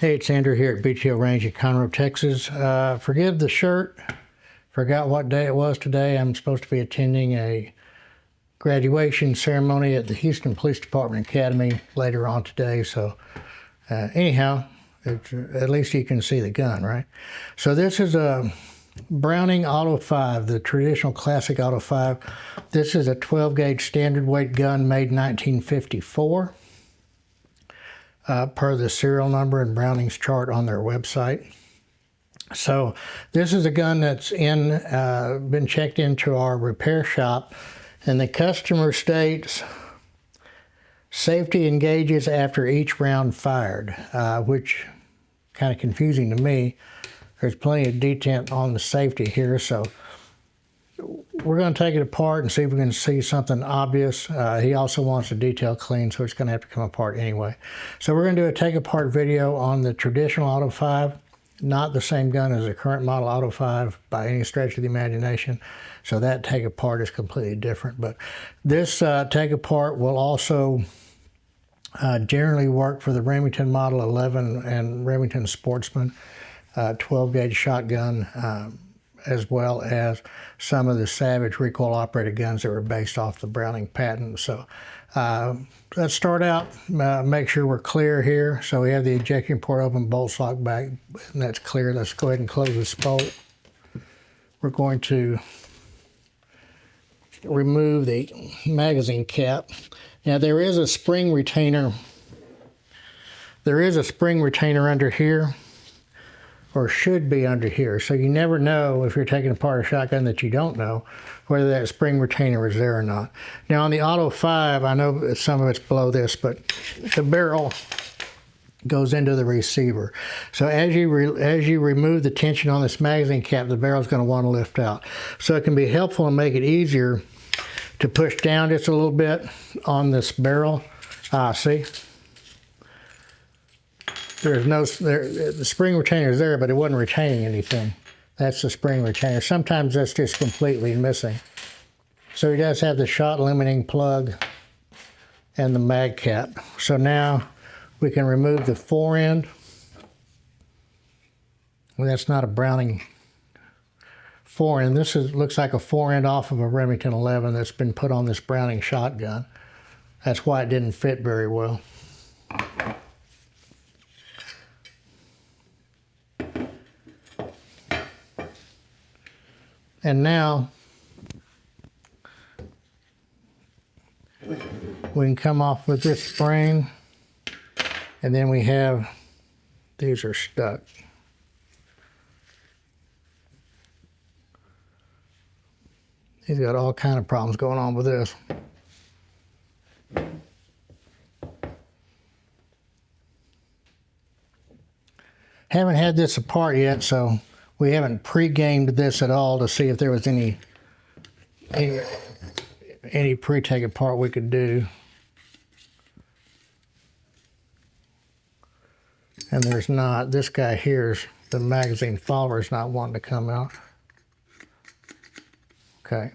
Hey, it's Andrew here at Beach Hill Range in Conroe, Texas. Forgive the shirt. Forgot what day it was today. I'm supposed to be attending a graduation ceremony at the Houston Police Department Academy later on today. So anyhow, at least you can see the gun, right? So this is a Browning Auto 5, the traditional classic Auto 5. This is a 12 gauge standard weight gun made in 1954. Per the serial number and Browning's chart on their website. So this is a gun that's been checked into our repair shop, and the customer states safety engages after each round fired, which kind of confusing to me. There's plenty of detent on the safety here, so we're going to take it apart and see if we can see something obvious. He also wants a detail clean, so it's going to have to come apart anyway. So we're going to do a take apart video on the traditional Auto 5, not the same gun as the current model Auto 5 by any stretch of the imagination. So that take apart is completely different. But this take apart will also generally work for the Remington Model 11 and Remington Sportsman 12 gauge shotgun, as well as some of the Savage recoil operated guns that were based off the Browning patent. So let's start out, make sure we're clear here. So we have the ejection port open, bolt lock back, and that's clear. Let's go ahead and close this bolt. We're going to remove the magazine cap. Now there is a spring retainer. There is a spring retainer under here, or should be under here. So you never know if you're taking apart a shotgun that you don't know whether that spring retainer is there or not. Now on the Auto 5, I know that some of it's below this, but the barrel goes into the receiver. So as you remove the tension on this magazine cap, the barrel is going to want to lift out. So it can be helpful and make it easier to push down just a little bit on this barrel. See? There's no, the spring retainer is there, but it wasn't retaining anything. That's the spring retainer. Sometimes that's just completely missing. So he does have the shot limiting plug and the mag cap. So now we can remove the fore end. Well, that's not a Browning fore end. This looks like a fore end off of a Remington 11 that's been put on this Browning shotgun. That's why it didn't fit very well. And now we can come off with this spring, and then we have, these are stuck. He's got all kind of problems going on with this. Haven't had this apart yet, so we haven't pre-gamed this at all to see if there was any pre-take apart we could do. And there's not. This guy here's the magazine follower is not wanting to come out. Okay.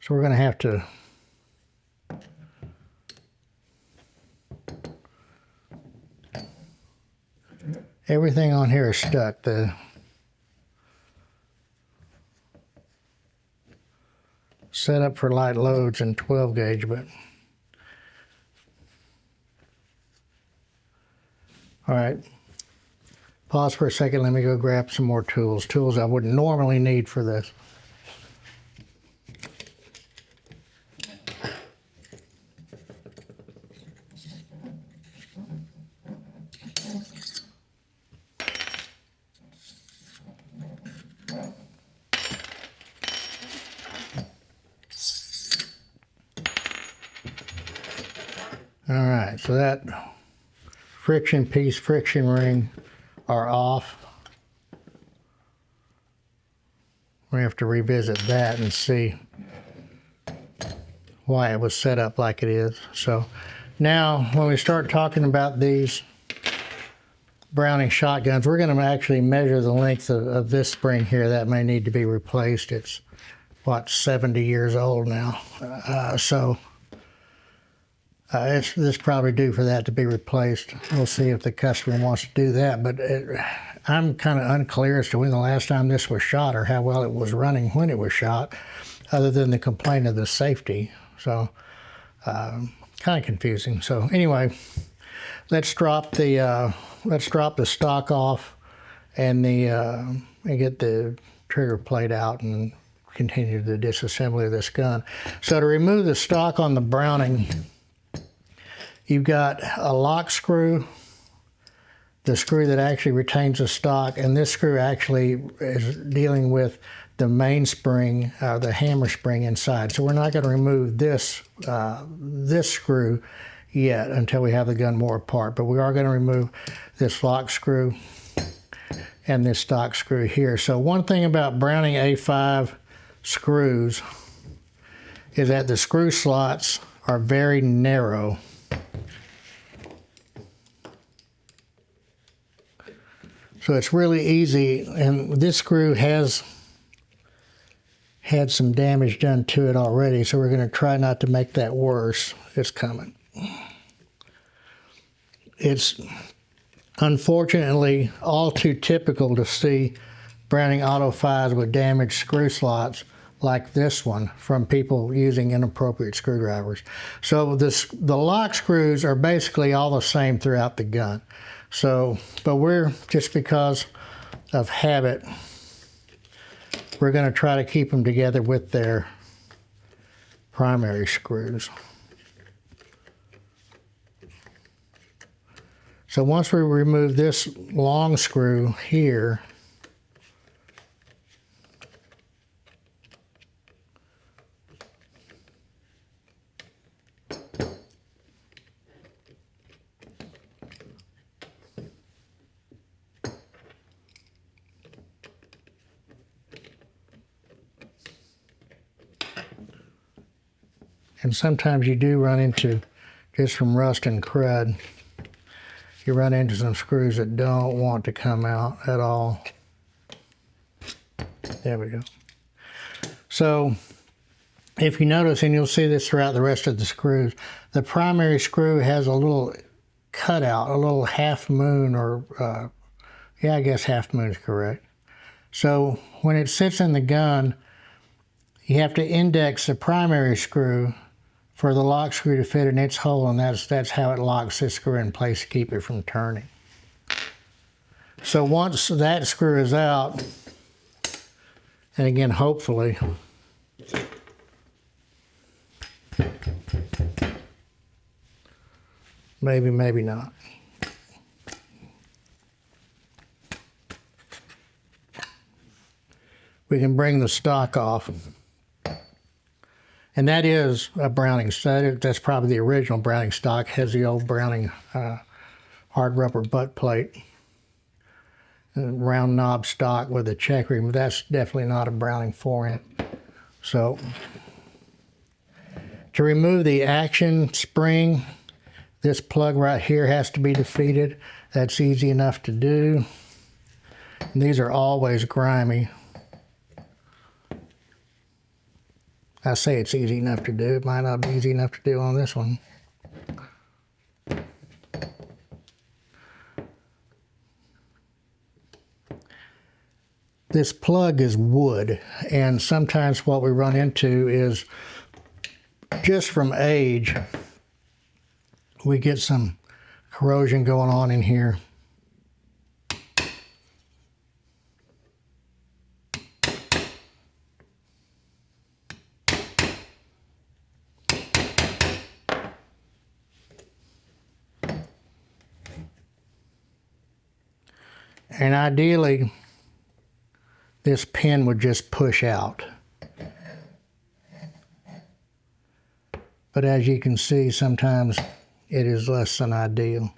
So we're going to have to everything on here is stuck. The setup for light loads and 12 gauge, but all right. Pause for a second. Let me go grab some more tools. Tools I wouldn't normally need for this. All right, so that friction piece, friction ring are off. We have to revisit that and see why it was set up like it is. So now when we start talking about these Browning shotguns, we're going to actually measure the length of this spring here. That may need to be replaced. It's, what, 70 years old now. It's probably due for that to be replaced. We'll see if the customer wants to do that, but I'm kind of unclear as to when the last time this was shot or how well it was running when it was shot, other than the complaint of the safety. So kind of confusing. So anyway, let's drop the stock off and get the trigger plate out and continue the disassembly of this gun. So to remove the stock on the Browning, you've got a lock screw, the screw that actually retains the stock, and this screw actually is dealing with the mainspring, the hammer spring inside. So we're not going to remove this screw yet until we have the gun more apart, but we are going to remove this lock screw and this stock screw here. So one thing about Browning A5 screws is that the screw slots are very narrow. So it's really easy, and this screw has had some damage done to it already, so we're going to try not to make that worse. It's coming. It's unfortunately all too typical to see Browning Auto 5s with damaged screw slots like this one from people using inappropriate screwdrivers. So the lock screws are basically all the same throughout the gun. So, but we're, just because of habit, we're going to try to keep them together with their primary screws. So once we remove this long screw here, and sometimes you do run into, just from rust and crud, you run into some screws that don't want to come out at all. There we go. So if you notice, and you'll see this throughout the rest of the screws, the primary screw has a little cutout, a little half moon, or yeah, I guess half moon is correct. So when it sits in the gun, you have to index the primary screw for the lock screw to fit in its hole, and that's how it locks this screw in place to keep it from turning. So once that screw is out, and again, hopefully, maybe not. We can bring the stock off. And that is a Browning. That's probably the original Browning stock. Has the old Browning hard rubber butt plate, and round knob stock with a check ring. That's definitely not a Browning 4-inch. So to remove the action spring, this plug right here has to be defeated. That's easy enough to do. And these are always grimy. I say it's easy enough to do. It might not be easy enough to do on this one. This plug is wood, and sometimes what we run into is, just from age, we get some corrosion going on in here. And ideally, this pin would just push out. But as you can see, sometimes it is less than ideal.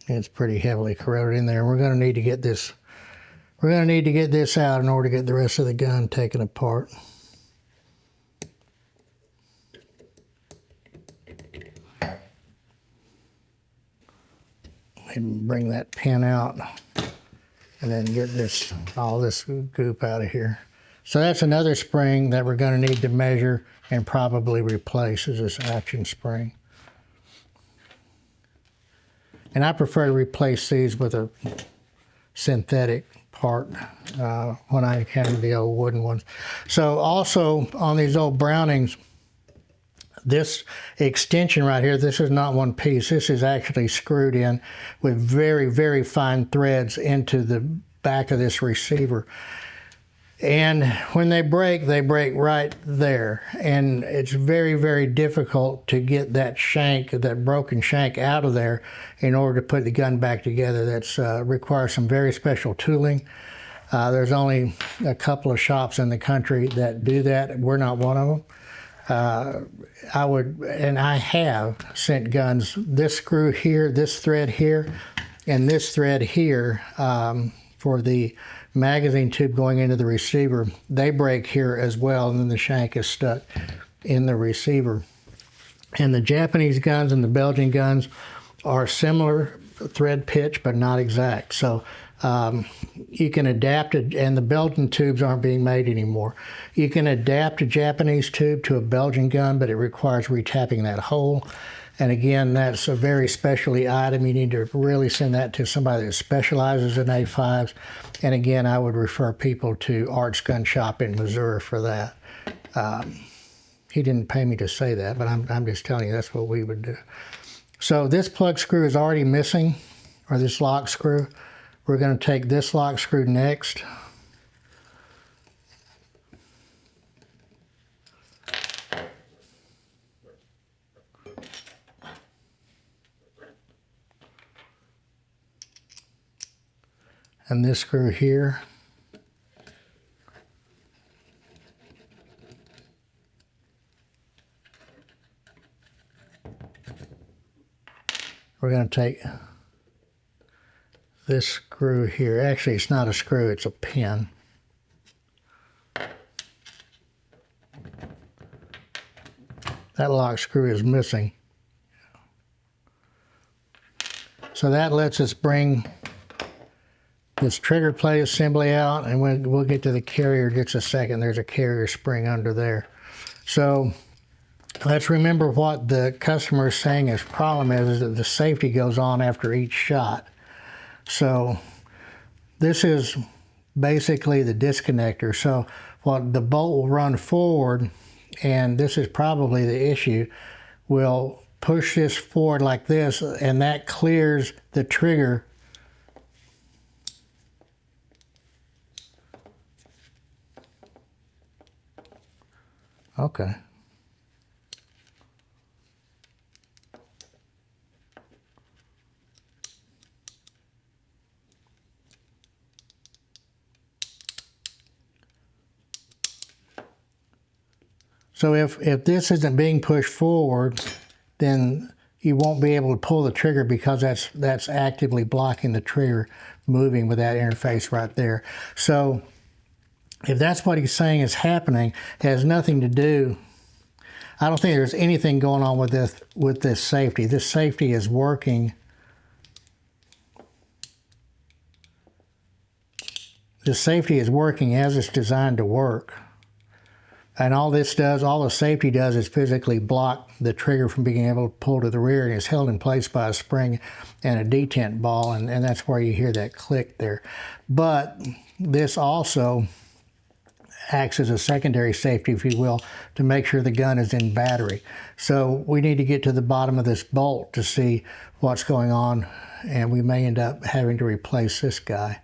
It's pretty heavily corroded in there. We're going to need to get this. We're going to need to get this out in order to get the rest of the gun taken apart. And bring that pin out, and then get all this goop out of here. So that's another spring that we're going to need to measure and probably replace, is this action spring. And I prefer to replace these with a synthetic part when I encounter the old wooden ones. So also on these old Brownings, this extension right here, this is not one piece. This is actually screwed in with very, very fine threads into the back of this receiver. And when they break right there. And it's very, very difficult to get that shank, that broken shank out of there in order to put the gun back together. That's requires some very special tooling. There's only a couple of shops in the country that do that. We're not one of them. I have sent guns, this screw here, this thread here, and this thread here for the magazine tube going into the receiver. They break here as well, and then the shank is stuck in the receiver. And the Japanese guns and the Belgian guns are similar thread pitch, but not exact. So you can adapt it, and the Belgian tubes aren't being made anymore. You can adapt a Japanese tube to a Belgian gun, but it requires retapping that hole. And again, that's a very specialty item. You need to really send that to somebody that specializes in A5s. And again, I would refer people to Art's Gun Shop in Missouri for that. He didn't pay me to say that, but I'm just telling you that's what we would do. So this plug screw is already missing, or this lock screw. We're going to take this lock screw next. And this screw here. We're going to take this screw here. Actually, it's not a screw, it's a pin. That lock screw is missing. So that lets us bring this trigger plate assembly out, and we'll get to the carrier in just a second. There's a carrier spring under there. So let's remember what the customer is saying his problem is that the safety goes on after each shot. So this is basically the disconnector. So the bolt will run forward, and this is probably the issue. We'll push this forward like this, and that clears the trigger. Okay. So if this isn't being pushed forward, then you won't be able to pull the trigger because that's actively blocking the trigger moving with that interface right there. So if that's what he's saying is happening, it has nothing to do. I don't think there's anything going on with this safety. This safety is working. The safety is working as it's designed to work. And all this does, all the safety does is physically block the trigger from being able to pull to the rear, and it's held in place by a spring and a detent ball, and that's where you hear that click there. But this also acts as a secondary safety, if you will, to make sure the gun is in battery. So we need to get to the bottom of this bolt to see what's going on, and we may end up having to replace this guy.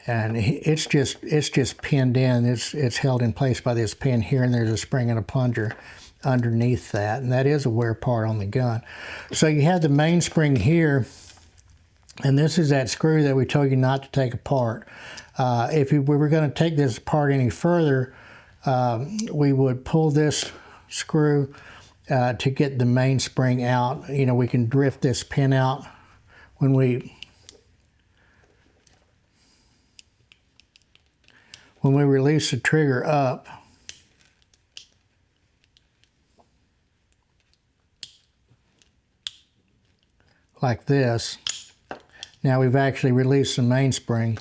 And it's just pinned in. It's held in place by this pin here, and there's a spring and a plunger underneath that, and that is a wear part on the gun. So you have the mainspring here, and this is that screw that we told you not to take apart. If we were going to take this apart any further, we would pull this screw to get the mainspring out. You know, we can drift this pin out when we release the trigger up. Like this. Now we've actually released the mainspring.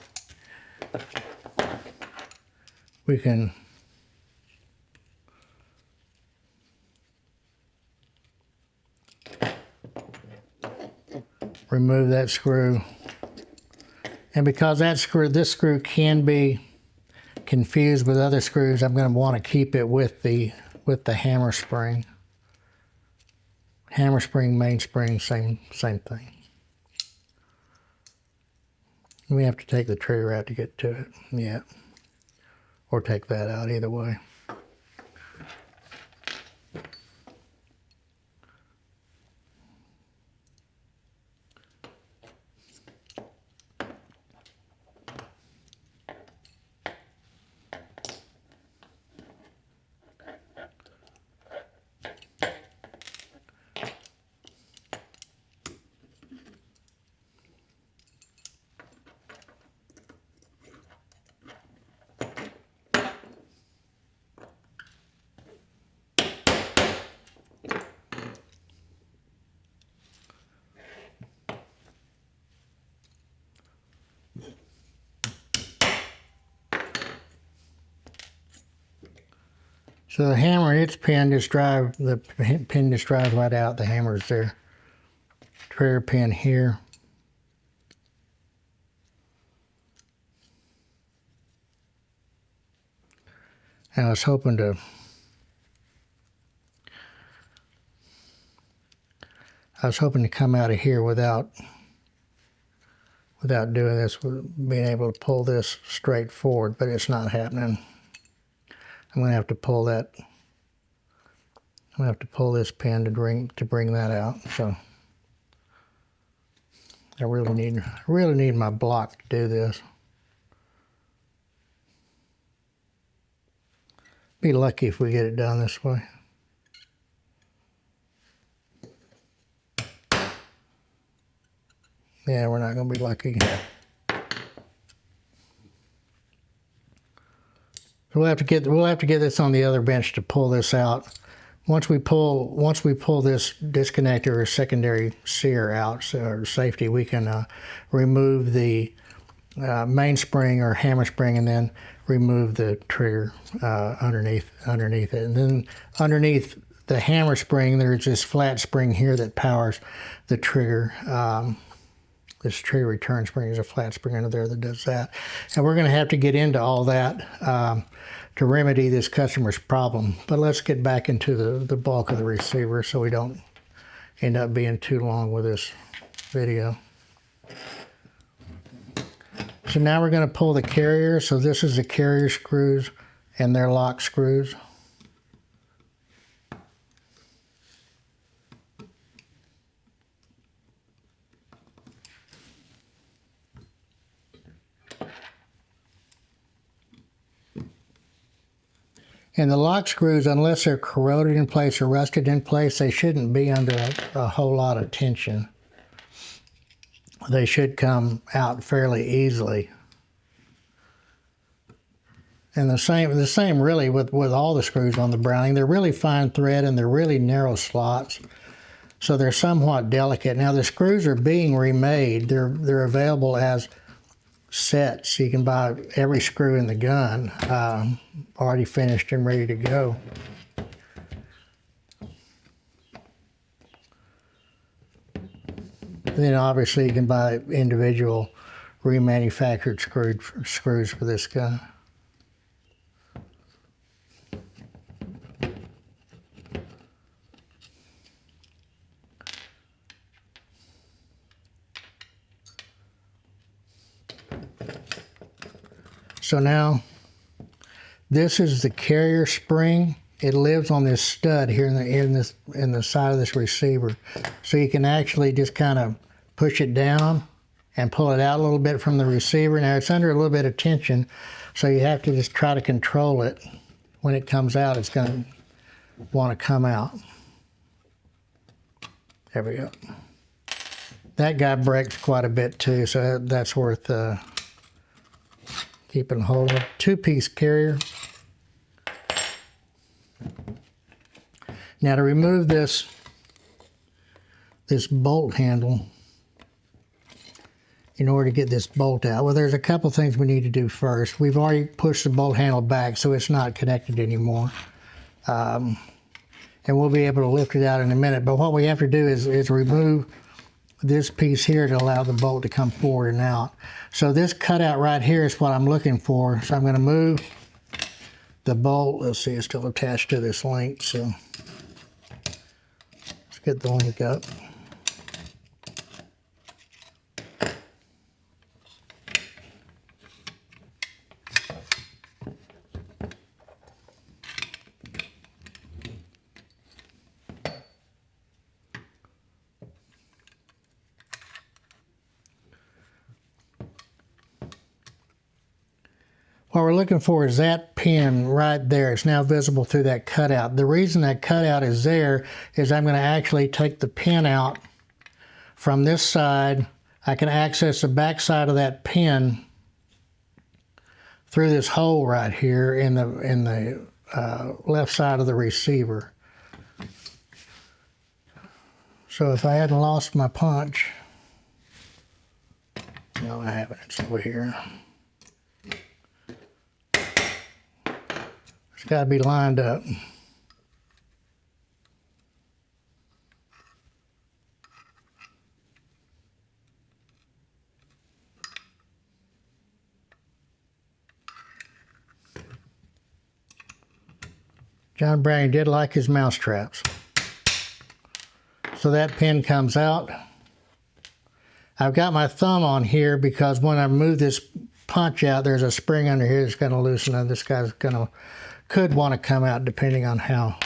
we can remove that screw. And because this screw can be confused with other screws, I'm going to want to keep it with the hammer spring. Hammer spring, mainspring, same thing. We have to take the trigger out to get to it, yeah. Or take that out, either way. So the hammer, its pin just drives right out. The hammer's there. Trigger pin here. And I was hoping to come out of here without doing this, being able to pull this straight forward, but it's not happening. I'm going to have to pull that. I'm going to have to pull this pin to bring that out. So I really need my block to do this. Be lucky if we get it done this way. Yeah, we're not going to be lucky. We'll have to get this on the other bench to pull this out. Once we pull this disconnector or secondary sear out, or safety, we can remove the mainspring or hammer spring, and then remove the trigger underneath it. And then underneath the hammer spring, there's this flat spring here that powers the trigger. This trigger return spring is a flat spring under there that does that. And we're going to have to get into all that to remedy this customer's problem. But let's get back into the bulk of the receiver so we don't end up being too long with this video. So now we're going to pull the carrier. So this is the carrier screws and their lock screws. And the lock screws, unless they're corroded in place or rusted in place, they shouldn't be under a whole lot of tension. They should come out fairly easily. And the same really with all the screws on the Browning. They're really fine thread and they're really narrow slots. So they're somewhat delicate. Now the screws are being remade. They're available as sets. You can buy every screw in the gun already finished and ready to go. Then obviously you can buy individual remanufactured screws for this gun. So now, this is the carrier spring. It lives on this stud here in the side of this receiver. So you can actually just kind of push it down and pull it out a little bit from the receiver. Now it's under a little bit of tension, so you have to just try to control it. When it comes out, it's going to want to come out. There we go. That guy breaks quite a bit too, so that's worth keeping hold of. Two-piece carrier. Now to remove this bolt handle, in order to get this bolt out. Well, there's a couple things we need to do first. We've already pushed the bolt handle back, so it's not connected anymore. And we'll be able to lift it out in a minute. But what we have to do is remove this piece here to allow the bolt to come forward and out. So this cutout right here is what I'm looking for. So I'm going to move the bolt. Let's see, it's still attached to this link. So let's get the link up. What we're looking for is that pin right there. It's now visible through that cutout. The reason that cutout is there is I'm going to actually take the pin out from this side. I can access the back side of that pin through this hole right here in the left side of the receiver. So if I hadn't lost my punch, no, I haven't. It's over here. It's got to be lined up. John Browning did like his mouse traps. So that pin comes out. I've got my thumb on here because when I move this punch out, there's a spring under here that's going to loosen up. This guy's could want to come out depending on how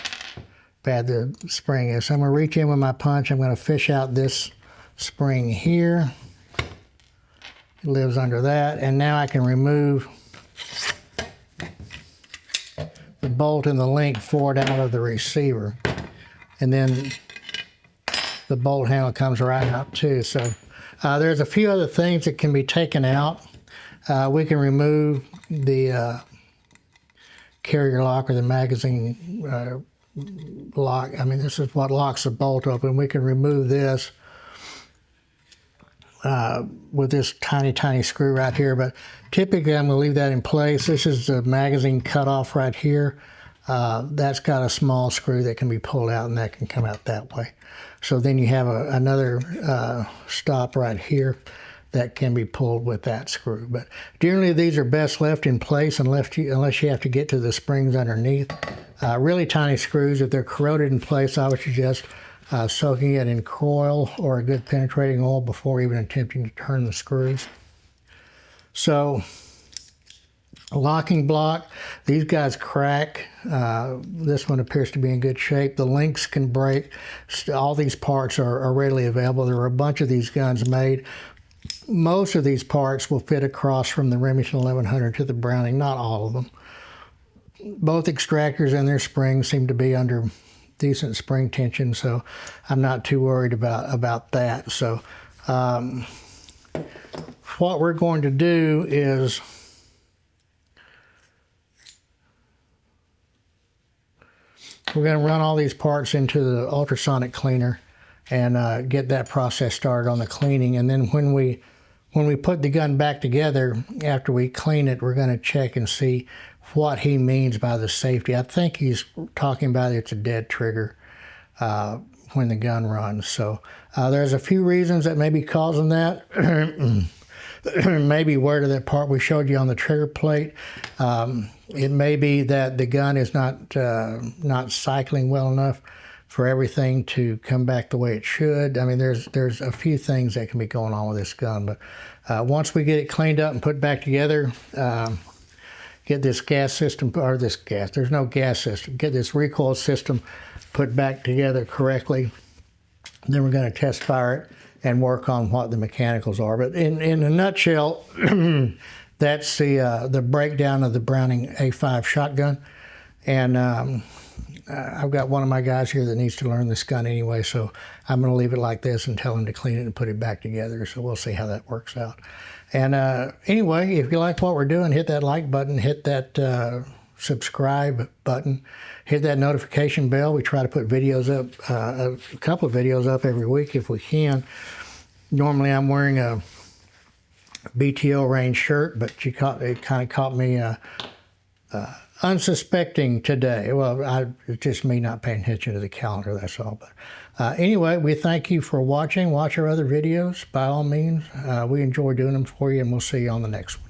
bad the spring is. So I'm going to reach in with my punch. I'm going to fish out this spring here. It lives under that. And now I can remove the bolt and the link forward out of the receiver. And then the bolt handle comes right out too. So there's a few other things that can be taken out. We can remove the carrier lock or the magazine lock. I mean, this is what locks the bolt open. We can remove this with this tiny screw right here, but typically I'm going to leave that in place. This is the magazine cutoff right here. That's got a small screw that can be pulled out, and that can come out that way. So then you have another stop right here that can be pulled with that screw. But generally these are best left in place unless you have to get to the springs underneath. Really tiny screws, if they're corroded in place, I would suggest soaking it in oil or a good penetrating oil before even attempting to turn the screws. So, locking block, these guys crack. This one appears to be in good shape. The links can break. All these parts are readily available. There are a bunch of these guns made. Most of these parts will fit across from the Remington 1100 to the Browning, not all of them. Both extractors and their springs seem to be under decent spring tension, so I'm not too worried about that. So what we're going to do is we're going to run all these parts into the ultrasonic cleaner and get that process started on the cleaning. And then when we put the gun back together, after we clean it, we're going to check and see what he means by the safety. I think he's talking about it's a dead trigger when the gun runs. So there's a few reasons that may be causing that. Maybe where to that part we showed you on the trigger plate. It may be that the gun is not cycling well enough for everything to come back the way it should. I mean, there's a few things that can be going on with this gun, but once we get it cleaned up and put back together, get this gas system, or this gas, there's no gas system, get this recoil system put back together correctly, then we're going to test fire it and work on what the mechanicals are. But in a nutshell, that's the breakdown of the Browning A5 shotgun. And I've got one of my guys here that needs to learn this gun anyway, so I'm going to leave it like this and tell him to clean it and put it back together. So we'll see how that works out. And anyway, if you like what we're doing, hit that like button, hit that subscribe button, hit that notification bell. We try to put videos up, a couple of videos up every week if we can. Normally I'm wearing a BTO range shirt, but it kind of caught me unsuspecting today. Well, it's just me not paying attention to the calendar, that's all. But anyway, we thank you for watching. Watch our other videos, by all means. We enjoy doing them for you, and we'll see you on the next one.